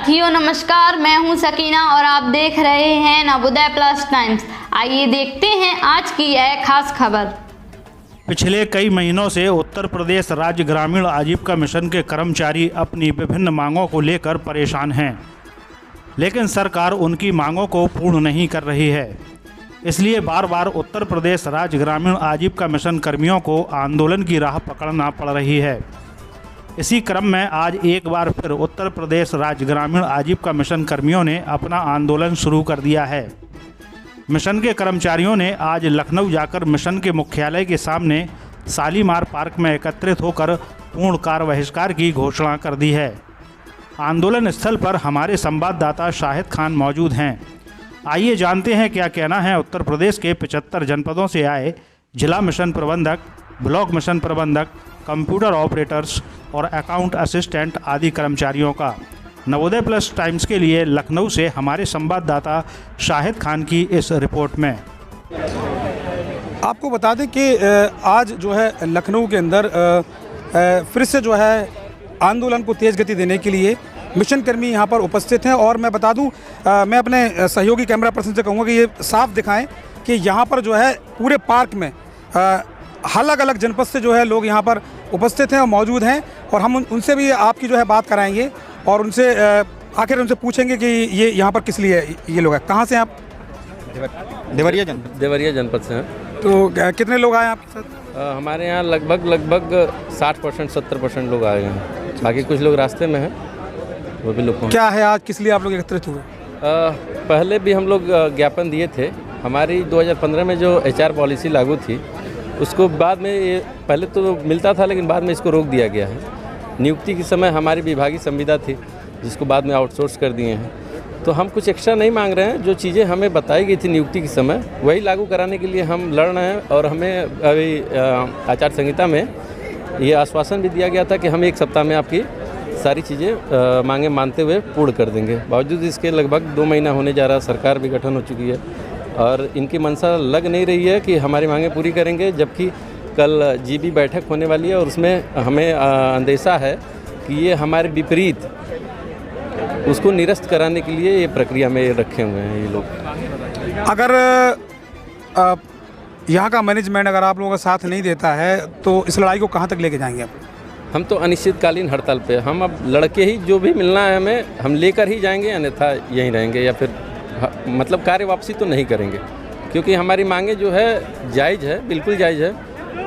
साथियों नमस्कार, मैं हूं सकीना और आप देख रहे हैं नवोदय प्लस टाइम्स। आइए देखते हैं आज की यह खास खबर। पिछले कई महीनों से उत्तर प्रदेश राज्य ग्रामीण आजीविका मिशन के कर्मचारी अपनी विभिन्न मांगों को लेकर परेशान हैं, लेकिन सरकार उनकी मांगों को पूर्ण नहीं कर रही है। इसलिए बार बार उत्तर प्रदेश राज्य ग्रामीण आजीविका मिशन कर्मियों को आंदोलन की राह पकड़ना पड़ रही है। इसी क्रम में आज एक बार फिर उत्तर प्रदेश राज्य ग्रामीण आजीविका मिशन कर्मियों ने अपना आंदोलन शुरू कर दिया है। मिशन के कर्मचारियों ने आज लखनऊ जाकर मिशन के मुख्यालय के सामने शालीमार पार्क में एकत्रित होकर पूर्णकाल बहिष्कार की घोषणा कर दी है। आंदोलन स्थल पर हमारे संवाददाता शाहिद खान मौजूद हैं। आइए जानते हैं क्या कहना है उत्तर प्रदेश के 75 जनपदों से आए जिला मिशन प्रबंधक, ब्लॉक मिशन प्रबंधक, कंप्यूटर ऑपरेटर्स और अकाउंट असिस्टेंट आदि कर्मचारियों का। नवोदय प्लस टाइम्स के लिए लखनऊ से हमारे संवाददाता शाहिद खान की इस रिपोर्ट में। आपको बता दें कि आज जो है लखनऊ के अंदर फिर से जो है आंदोलन को तेज़ गति देने के लिए मिशन कर्मी यहाँ पर उपस्थित हैं। और मैं बता दूं, मैं अपने सहयोगी कैमरा पर्सन से कहूँगा कि ये साफ दिखाएं कि यहाँ पर जो है पूरे पार्क में अलग अलग जनपद से जो है लोग यहाँ पर उपस्थित हैं और मौजूद हैं। और हम उनसे भी आपकी जो है बात कराएंगे और उनसे आखिर उनसे पूछेंगे कि ये यहाँ पर किस लिए ये लोग हैं। कहाँ से हैं आप? देवरिया जनपद से हैं। तो कितने लोग आए आपके साथ? हमारे यहाँ लगभग 60% 70% लोग आए हैं। बाकी कुछ लोग रास्ते में हैं, वो भी लोग। क्या है आज किस लिए आप लोग एकत्रित हुए? पहले भी हम लोग ज्ञापन दिए थे। हमारी 2015 में जो HR पॉलिसी लागू थी उसको बाद में ये पहले तो मिलता था, लेकिन बाद में इसको रोक दिया गया है। नियुक्ति के समय हमारी विभागीय संविदा थी जिसको बाद में आउटसोर्स कर दिए हैं। तो हम कुछ एक्स्ट्रा नहीं मांग रहे हैं। जो चीज़ें हमें बताई गई थी नियुक्ति के समय वही लागू कराने के लिए हम लड़ रहे हैं। और हमें अभी आचार संहिता में ये आश्वासन भी दिया गया था कि हम 1 सप्ताह में आपकी सारी चीज़ें मांगे मानते हुए पूर्ण कर देंगे। बावजूद इसके लगभग 2 महीना होने जा रहा, सरकार भी गठन हो चुकी है और इनकी मंशा लग नहीं रही है कि हमारी मांगें पूरी करेंगे। जबकि कल GB बैठक होने वाली है और उसमें हमें अंदेशा है कि ये हमारे विपरीत उसको निरस्त कराने के लिए ये प्रक्रिया में रखे हुए हैं ये लोग। अगर यहाँ का मैनेजमेंट अगर आप लोगों का साथ नहीं देता है तो इस लड़ाई को कहाँ तक लेके जाएंगे आप? हम तो अनिश्चितकालीन हड़ताल पे हम अब लड़के ही जो भी मिलना है हमें हम लेकर ही जाएंगे, अन्यथा यहीं रहेंगे या फिर मतलब कार्य वापसी तो नहीं करेंगे। क्योंकि हमारी मांगे जो है जायज़ है, बिल्कुल जायज़ है।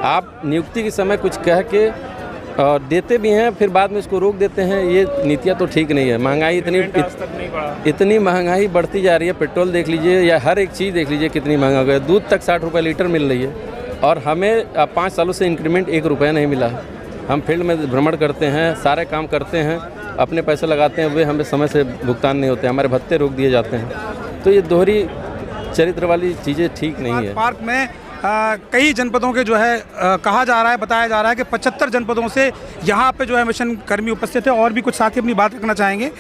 आप नियुक्ति के समय कुछ कह के देते भी हैं फिर बाद में इसको रोक देते हैं, ये नीतियाँ तो ठीक नहीं है। महंगाई इतनी महंगाई बढ़ती जा रही है। पेट्रोल देख लीजिए या हर एक चीज़ देख लीजिए कितनी महंगा हो गया। दूध तक 60 रुपये लीटर मिल रही है और हमें 5 सालों से इंक्रीमेंट 1 रुपया नहीं मिला है। हम फील्ड में भ्रमण करते हैं, सारे काम करते हैं, अपने पैसे लगाते हैं, वे हमें समय से भुगतान नहीं होते, हमारे भत्ते रोक दिए जाते हैं। तो ये दोहरी चरित्र वाली चीज़ें ठीक नहीं है। पार्क में कई जनपदों के जो है कहा जा रहा है, बताया जा रहा है कि 75 जनपदों से यहाँ पे जो है मिशन कर्मी उपस्थित है। और भी कुछ साथी अपनी बात रखना चाहेंगे।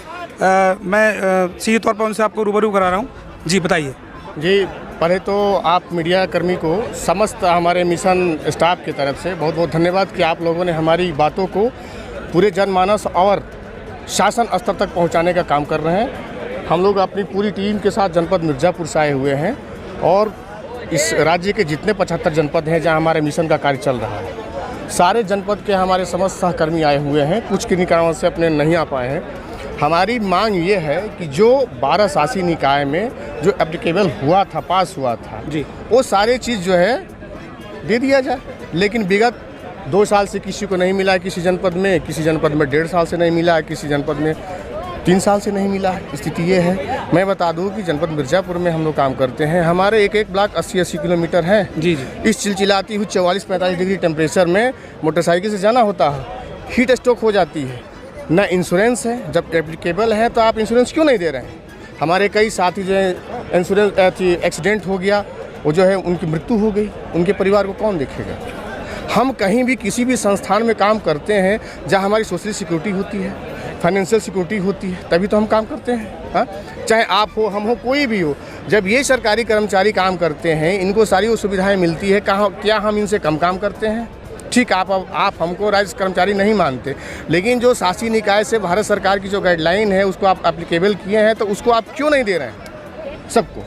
मैं सीधे तौर पर उनसे आपको रूबरू करा रहा हूँ। जी बताइए। जी, पहले तो आप मीडिया कर्मी को समस्त हमारे मिशन स्टाफ की तरफ से बहुत बहुत धन्यवाद कि आप लोगों ने हमारी बातों को पूरे जनमानस और शासन स्तर तक पहुंचाने का काम कर रहे हैं। हम लोग अपनी पूरी टीम के साथ जनपद मिर्ज़ापुर से आए हुए हैं और इस राज्य के जितने 75 जनपद हैं जहां हमारे मिशन का कार्य चल रहा है, सारे जनपद के हमारे समस्त सहकर्मी आए हुए हैं। कुछ किन्हीं कारणों से अपने नहीं आ पाए हैं। हमारी मांग ये है कि जो 12 शासी निकाय में जो एप्लीकेबल हुआ था, पास हुआ था जी, वो सारे चीज़ जो है दे दिया जाए। लेकिन विगत 2 साल से किसी को नहीं मिला है, किसी जनपद में 1.5 साल से नहीं मिला है, किसी जनपद में 3 साल से नहीं मिला है। स्थिति ये है। मैं बता दूं कि जनपद मिर्ज़ापुर में हम लोग काम करते हैं। हमारे एक ब्लॉक 80 किलोमीटर है जी। इस चिलचिलाती हुई 44-45 डिग्री टेम्परेचर में मोटरसाइकिल से जाना होता है, हीट स्ट्रोक हो जाती है। ना इंश्योरेंस है, जब एप्लीकेबल है तो आप इंश्योरेंस क्यों नहीं दे रहे हैं? हमारे कई साथी जो है इंश्योरेंस एक्सीडेंट हो गया, वो जो है उनकी मृत्यु हो गई, उनके परिवार को कौन देखेगा? हम कहीं भी किसी भी संस्थान में काम करते हैं जहां हमारी सोशल सिक्योरिटी होती है, फाइनेंशियल सिक्योरिटी होती है, तभी तो हम काम करते हैं। हाँ, चाहे आप हो, हम हो, कोई भी हो। जब ये सरकारी कर्मचारी काम करते हैं, इनको सारी वो सुविधाएं मिलती है, क्या हम इनसे कम काम करते हैं? ठीक, आप हमको राज्य कर्मचारी नहीं मानते, लेकिन जो शासी निकाय से भारत सरकार की जो गाइडलाइन है उसको आप एप्लीकेबल किए हैं, तो उसको आप क्यों नहीं दे रहे हैं सबको?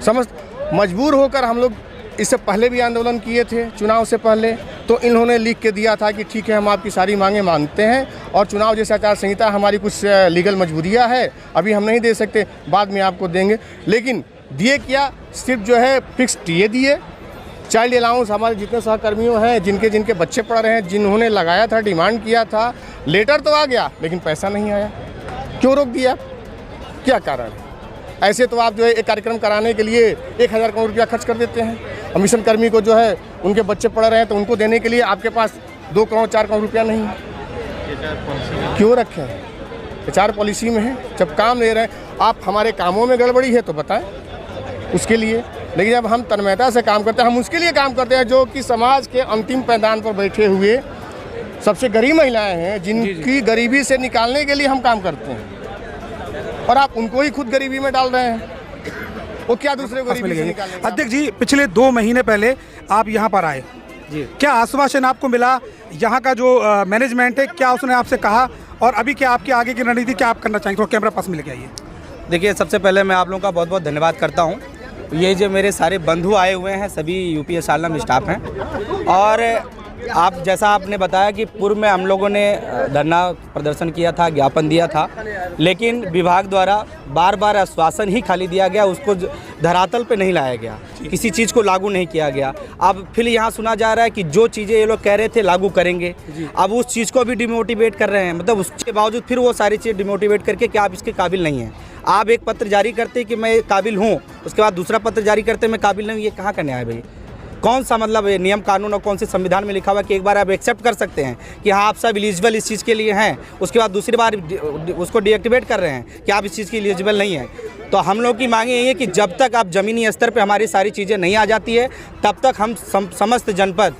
समझ मजबूर होकर हम लोग इससे पहले भी आंदोलन किए थे, चुनाव से पहले, तो इन्होंने लिख के दिया था कि ठीक है हम आपकी सारी मांगें मानते हैं और चुनाव जैसे आचार संहिता हमारी कुछ लीगल मजबूरियाँ है, अभी हम नहीं दे सकते, बाद में आपको देंगे। लेकिन दिए क्या, सिर्फ जो है फिक्स्ड ये दिए। चाइल्ड अलाउंस हमारे जितने सहकर्मियों हैं जिनके बच्चे पढ़ रहे हैं, जिन्होंने लगाया था, डिमांड किया था, लेटर तो आ गया लेकिन पैसा नहीं आया। क्यों रोक दिया, क्या कारण है? ऐसे तो आप जो है एक कार्यक्रम कराने के लिए 1000 करोड़ रुपया खर्च कर देते हैं, और मिशन कर्मी को जो है उनके बच्चे पढ़ रहे हैं तो उनको देने के लिए आपके पास 2 करोड़ 4 करोड़ रुपया नहीं है। क्यों रखे हैं? HR पॉलिसी में है, जब काम ले रहे हैं आप, हमारे कामों में गड़बड़ी है तो बताएं उसके लिए। लेकिन जब हम तन्मयता से काम करते हैं, हम उसके लिए काम करते हैं जो कि समाज के अंतिम पैदान पर बैठे हुए सबसे गरीब महिलाएं हैं, जिनकी गरीबी से निकालने के लिए हम काम करते हैं, और आप उनको ही खुद गरीबी में डाल रहे हैं। वो क्या दूसरे को गरीबी से निकालने? अध्यक्ष जी, पिछले 2 महीने पहले आप यहाँ पर आए जी, क्या आश्वासन आपको मिला? यहाँ का जो मैनेजमेंट है, क्या उसने आपसे कहा, और अभी क्या आपकी आगे की रणनीति, क्या आप करना चाहेंगे? थोड़ा कैमरा पास में लेके आइए। देखिए, सबसे पहले मैं आप लोगों का बहुत बहुत धन्यवाद करता हूँ। ये जो मेरे सारे बंधु आए हुए हैं, सभी यूपीएस सालनम स्टाफ हैं, और आप जैसा आपने बताया कि पूर्व में हम लोगों ने धरना प्रदर्शन किया था, ज्ञापन दिया था, लेकिन विभाग द्वारा बार बार आश्वासन ही खाली दिया गया, उसको धरातल पे नहीं लाया गया, किसी चीज़ को लागू नहीं किया गया। अब फिर यहाँ सुना जा रहा है कि जो चीज़ें ये लोग कह रहे थे लागू करेंगे, अब उस चीज़ को भी डिमोटिवेट कर रहे हैं। मतलब उसके बावजूद फिर वो सारी चीज़ डिमोटिवेट करके कि आप इसके काबिल नहीं हैं। आप एक पत्र जारी करते कि मैं काबिल हूँ, उसके बाद दूसरा पत्र जारी करते मैं काबिल नहीं हूँ, ये कहाँ का न्याय भाई? कौन सा मतलब नियम कानून और कौन से संविधान में लिखा हुआ कि एक बार आप एक्सेप्ट कर सकते हैं कि हाँ आप सब एलिजिबल इस चीज़ के लिए हैं, उसके बाद दूसरी बार उसको डीएक्टिवेट कर रहे हैं कि आप इस चीज़ के एलिजिबल नहीं हैं? तो हम लोग की मांगे यही है कि जब तक आप ज़मीनी स्तर पे हमारी सारी चीज़ें नहीं आ जाती है, तब तक हम समस्त जनपद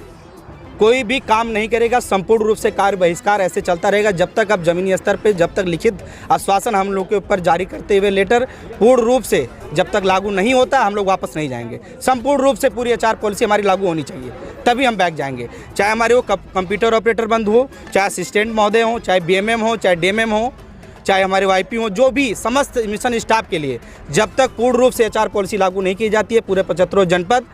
कोई भी काम नहीं करेगा, संपूर्ण रूप से कार्य बहिष्कार ऐसे चलता रहेगा जब तक आप ज़मीनी स्तर पे, जब तक लिखित आश्वासन हम लोग के ऊपर जारी करते हुए लेटर पूर्ण रूप से जब तक लागू नहीं होता, हम लोग वापस नहीं जाएंगे। संपूर्ण रूप से पूरी HR पॉलिसी हमारी लागू होनी चाहिए, तभी हम बैक जाएंगे। चाहे हमारे वो कंप्यूटर ऑपरेटर बंद हो, चाहे असिस्टेंट महोदय हो, चाहे BMM हो, चाहे DMM हो, चाहे हमारे YP हो, जो भी समस्त मिशन स्टाफ के लिए जब तक पूर्ण रूप से HR पॉलिसी लागू नहीं की जाती है, पूरे 75 जनपद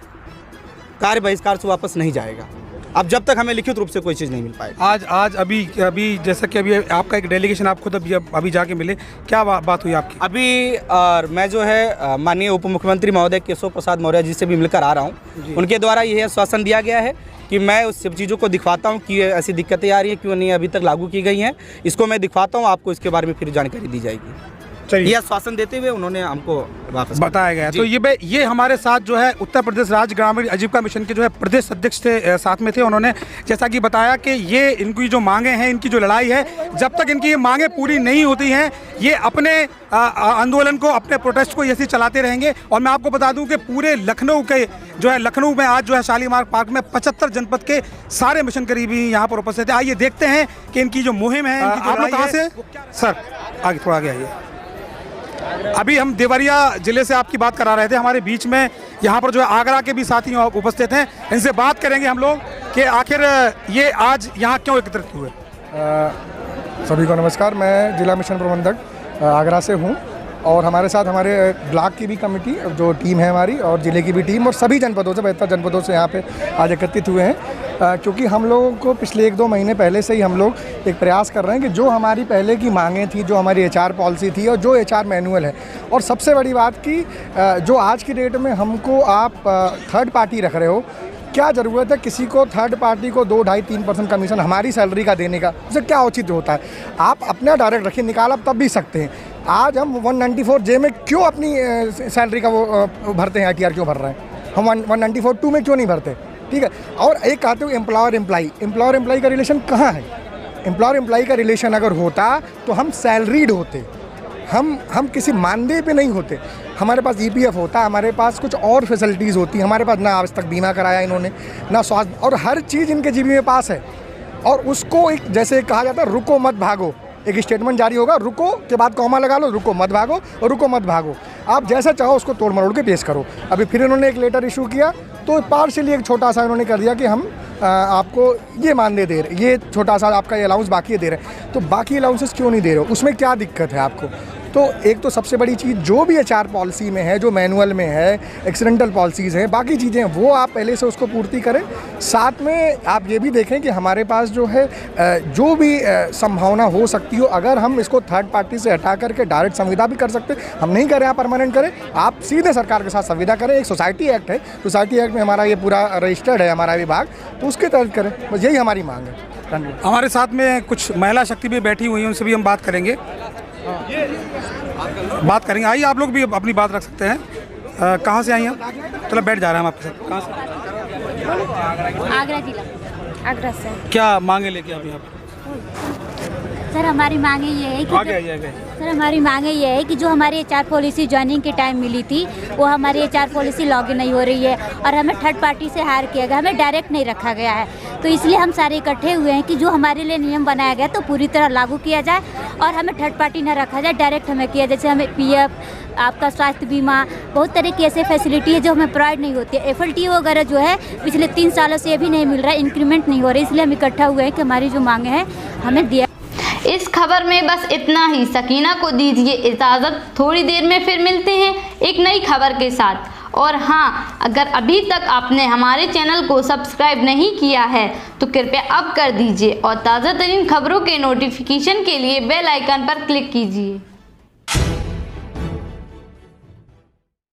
कार्य बहिष्कार से वापस नहीं जाएगा। अब जब तक हमें लिखित रूप से कोई चीज़ नहीं मिल पाएगी। आज अभी जैसा कि अभी आपका एक डेलीगेशन आप खुद अभी जाके मिले, क्या बात हुई आपकी? अभी मैं जो है माननीय उप मुख्यमंत्री महोदय केशव प्रसाद मौर्य जी से भी मिलकर आ रहा हूँ। उनके द्वारा यह आश्वासन दिया गया है कि मैं उस सब चीज़ों को दिखवाता हूँ कि ऐसी दिक्कतें आ रही हैं, क्यों नहीं अभी तक लागू की गई हैं, इसको मैं दिखवाता हूँ, आपको इसके बारे में फिर जानकारी दी जाएगी। ये आश्वासन देते हुए उन्होंने हमको वापस बताया गया। तो ये हमारे साथ जो है उत्तर प्रदेश राज्य ग्रामीण आजीविका मिशन के जो है प्रदेश अध्यक्ष थे, साथ में थे। उन्होंने जैसा कि बताया कि ये इनकी जो मांगे हैं, इनकी जो लड़ाई है, जब तक इनकी ये मांगे पूरी नहीं होती हैं, ये अपने आंदोलन को, अपने प्रोटेस्ट को ऐसे चलाते रहेंगे। और मैं आपको बता दूं कि पूरे लखनऊ के जो है, लखनऊ में आज जो है शालीमार पार्क में 75 जनपद के सारे मिशन करीबी यहाँ पर उपस्थित है। आइए देखते हैं कि इनकी जो मुहिम है, आप लोग कहाँ से? सर आगे थोड़ा आगे आइए। अभी हम देवरिया जिले से आपकी बात करा रहे थे। हमारे बीच में यहाँ पर जो है आगरा के भी साथी उपस्थित हैं, इनसे बात करेंगे हम लोग कि आखिर ये आज यहाँ क्यों एकत्रित हुए। सभी को नमस्कार। मैं जिला मिशन प्रबंधक आगरा से हूँ, और हमारे साथ हमारे ब्लॉक की भी कमेटी जो टीम है हमारी, और ज़िले की भी टीम, और सभी जनपदों से, 72 जनपदों से यहाँ पे आज एकत्रित हुए हैं, क्योंकि हम लोगों को पिछले 1-2 महीने पहले से ही हम लोग एक प्रयास कर रहे हैं कि जो हमारी पहले की मांगें थी, जो हमारी HR पॉलिसी थी और जो HR मैनुअल है, और सबसे बड़ी बात कि जो आज की डेट में हमको आप थर्ड पार्टी रख रहे हो, क्या ज़रूरत है किसी को थर्ड पार्टी को 2-2.5-3% कमीशन हमारी सैलरी का देने का? उससे क्या औचित्य होता है? आप अपना डायरेक्ट रखिए, निकाल आप तब भी सकते हैं। आज हम 194J में क्यों अपनी सैलरी का वो भरते हैं, ITR क्यों भर रहे हैं? हम 194(2) में क्यों नहीं भरते? ठीक है। और एक कहते हो एम्प्लॉयर एम्प्लॉय का रिलेशन कहाँ है? एम्प्लॉयर एम्प्लॉय का रिलेशन अगर होता तो हम सैलरीड होते, हम किसी मानदेय पे नहीं होते। हमारे पास EPF होता, हमारे पास कुछ और फैसिलिटीज़ होती, हमारे पास ना आज तक बीमा कराया इन्होंने, ना स्वास्थ्य, और हर चीज़ इनके जीबी में पास है। और उसको एक जैसे कहा जाता है, रुको मत भागो, एक स्टेटमेंट जारी होगा, रुको के बाद कॉमा लगा लो, रुको मत भागो, और रुको मत भागो, आप जैसा चाहो उसको तोड़ मरोड़ के पेश करो। अभी फिर इन्होंने एक लेटर इशू किया, तो पार्शियली एक छोटा सा इन्होंने कर दिया कि हम आपको ये मानदेय दे रहे, ये छोटा सा आपका ये अलाउंस बाकी दे रहे हैं, तो बाकी अलाउंसेस क्यों नहीं दे रहे हो, उसमें क्या दिक्कत है आपको? तो एक तो सबसे बड़ी चीज़ जो भी HR पॉलिसी में है, जो मैनुअल में है, एक्सीडेंटल पॉलिसीज़ हैं, बाकी चीज़ें हैं, वो आप पहले से उसको पूर्ति करें। साथ में आप ये भी देखें कि हमारे पास जो है जो भी संभावना हो सकती हो, अगर हम इसको थर्ड पार्टी से हटा करके डायरेक्ट संविदा भी कर सकते हैं, हम नहीं करें, आप परमानेंट करें, आप सीधे सरकार के साथ संविदा करें। एक सोसाइटी एक्ट है, सोसाइटी एक्ट में हमारा ये पूरा रजिस्टर्ड है हमारा विभाग, तो उसके तहत करें, बस यही हमारी मांग है। धन्यवाद। हमारे साथ में कुछ महिला शक्ति भी बैठी हुई हैं, उनसे भी हम बात करेंगे। आइए आप लोग भी अपनी बात रख सकते हैं। कहाँ से आई हैं? चलो बैठ जा रहे हैं हम आपके साथ। कहाँ से? आगरा जिला, आगरा से। क्या मांगे लेके आप यहाँ पे? सर हमारी मांगे ये है कि सर हमारी मांगे ये है कि जो हमारी HR पॉलिसी ज्वाइनिंग के टाइम मिली थी, वो हमारी HR पॉलिसी लॉगिन नहीं हो रही है और हमें थर्ड पार्टी से हायर किया गया, हमें डायरेक्ट नहीं रखा गया है। तो इसलिए हम सारे इकट्ठे हुए हैं कि जो हमारे लिए नियम बनाया गया तो पूरी तरह लागू किया जाए और हमें थर्ड पार्टी न रखा जाए, डायरेक्ट हमें किया, जैसे हमें PF, आपका स्वास्थ्य बीमा, बहुत तरह की ऐसे फैसिलिटी है जो हमें प्रोवाइड नहीं होती है। FLT वगैरह जो है पिछले 3 सालों से ये भी नहीं मिल रहा है, इंक्रीमेंट नहीं हो रहा है। इसलिए हम इकट्ठा हुए हैं कि हमारी जो मांगे हैं हमें दिया। इस खबर में बस इतना ही। सकीना को दीजिए इजाज़त, थोड़ी देर में फिर मिलते हैं एक नई खबर के साथ। और हाँ, अगर अभी तक आपने हमारे चैनल को सब्सक्राइब नहीं किया है तो कृपया अब कर दीजिए और ताज़ा तरीन खबरों के नोटिफिकेशन के लिए बेल आइकन पर क्लिक कीजिए।